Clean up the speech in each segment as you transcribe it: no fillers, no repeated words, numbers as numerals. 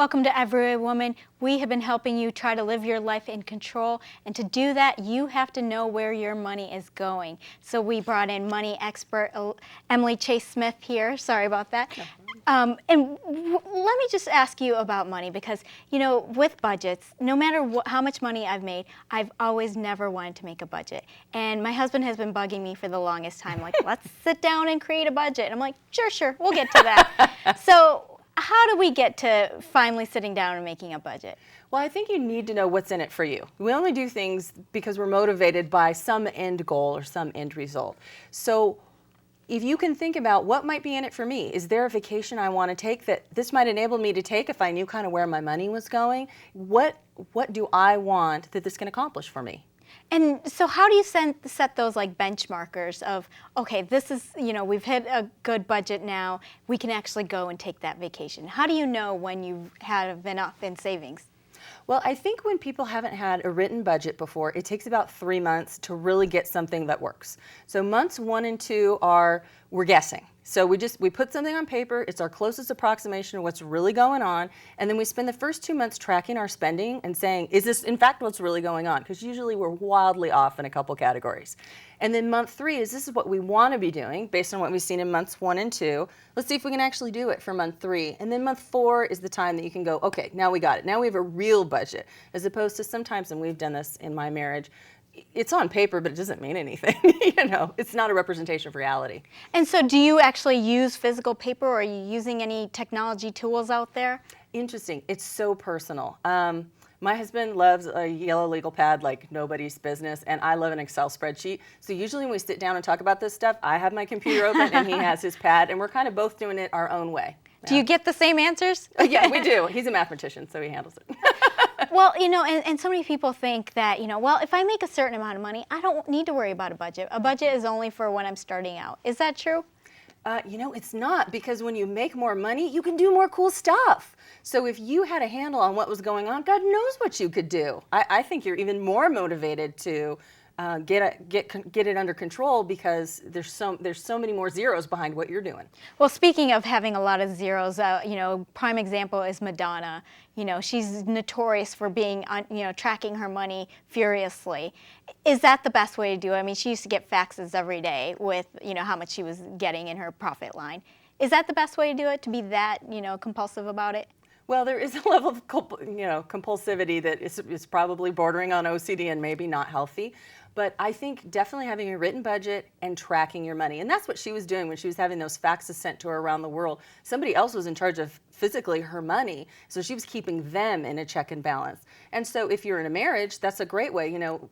Welcome to Every Woman. We have been helping you try to live your life in control, and to do that, you have to know where your money is going. So we brought in money expert Emily Chase Smith here. Sorry about that. Let me just ask you about money, because, you know, with budgets, no matter how much money I've made, I've always never wanted to make a budget. And my husband has been bugging me for the longest time, like, let's sit down and create a budget. And I'm like, sure, we'll get to that. So how do we get to finally sitting down and making a budget? Well, I think you need to know what's in it for you. We only do things because we're motivated by some end goal or some end result. So if you can think about what might be in it for me, is there a vacation I want to take that this might enable me to take if I knew kind of where my money was going? What do I want that this can accomplish for me? And so how do you set those like benchmarkers of, okay, this is, you know, we've hit a good budget now, we can actually go and take that vacation? How do you know when you've had enough in savings? Well, I think when people haven't had a written budget before, it takes about 3 months to really get something that works. So months 1 and 2 we're guessing. So we put something on paper, it's our closest approximation of what's really going on, and then we spend the first 2 months tracking our spending and saying, is this in fact what's really going on? Because usually we're wildly off in a couple categories. And then month 3 is, this is what we want to be doing based on what we've seen in months 1 and 2. Let's see if we can actually do it for month 3. And then month 4 is the time that you can go, okay, now we got it. Now we have a real budget, as opposed to sometimes, and we've done this in my marriage, it's on paper, but it doesn't mean anything. You know, it's not a representation of reality. And so do you actually use physical paper, or are you using any technology tools out there? Interesting. It's so personal. My husband loves a yellow legal pad like nobody's business, and I love an Excel spreadsheet. So usually when we sit down and talk about this stuff, I have my computer open and he has his pad, and we're kind of both doing it our own way. Do you get the same answers? Yeah, we do. He's a mathematician, so he handles it. Well, you know, and so many people think that, you know, well, if I make a certain amount of money, I don't need to worry about a budget. A budget is only for when I'm starting out. Is that true? You know, it's not, because when you make more money, you can do more cool stuff. So if you had a handle on what was going on, God knows what you could do. I think you're even more motivated to get it under control, because there's so many more zeros behind what you're doing. Well, speaking of having a lot of zeros, you know, prime example is Madonna. You know, she's notorious for being, you know, tracking her money furiously. Is that the best way to do it? I mean, she used to get faxes every day with, you know, how much she was getting in her profit line. Is that the best way to do it, to be that, you know, compulsive about it? Well, there is a level of, you know, compulsivity that is probably bordering on OCD and maybe not healthy. But I think definitely having a written budget and tracking your money. And that's what she was doing when she was having those faxes sent to her around the world. Somebody else was in charge of physically her money, so she was keeping them in a check and balance. And so if you're in a marriage, that's a great way, you know,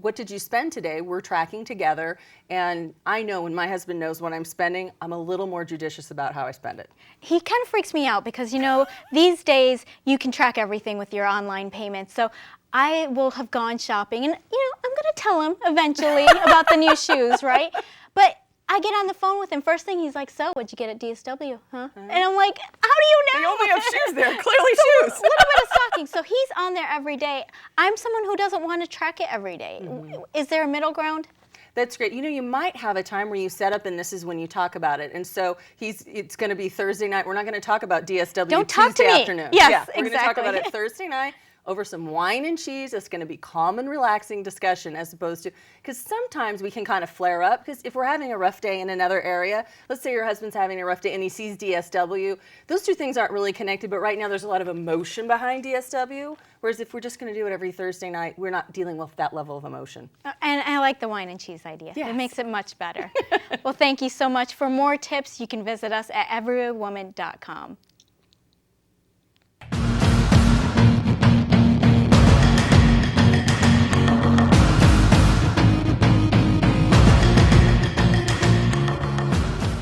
what did you spend today? We're tracking together, and I know when my husband knows what I'm spending, I'm a little more judicious about how I spend it. He kind of freaks me out because, you know, these days you can track everything with your online payments. So I will have gone shopping, and, you know, I'm going to tell him eventually about the new shoes, right? But I get on the phone with him. First thing he's like, so what'd you get at DSW, huh? And I'm like, how do you know? They only have shoes there, clearly shoes. A little bit of stocking. So he's on there every day. I'm someone who doesn't want to track it every day. Mm-hmm. Is there a middle ground? That's great. You know, you might have a time where you set up, and this is when you talk about it. And so it's going to be Thursday night. We're not going to talk about DSW Don't talk Tuesday to me. afternoon. Yes, yeah, we're exactly. going to talk about it Thursday night over some wine and cheese. It's going to be calm and relaxing discussion, as opposed to, because sometimes we can kind of flare up, because if we're having a rough day in another area, let's say your husband's having a rough day and he sees DSW, those two things aren't really connected, but right now there's a lot of emotion behind DSW, whereas if we're just going to do it every Thursday night, we're not dealing with that level of emotion. And I like the wine and cheese idea. Yes. It makes it much better. Well, thank you so much. For more tips, you can visit us at everywoman.com.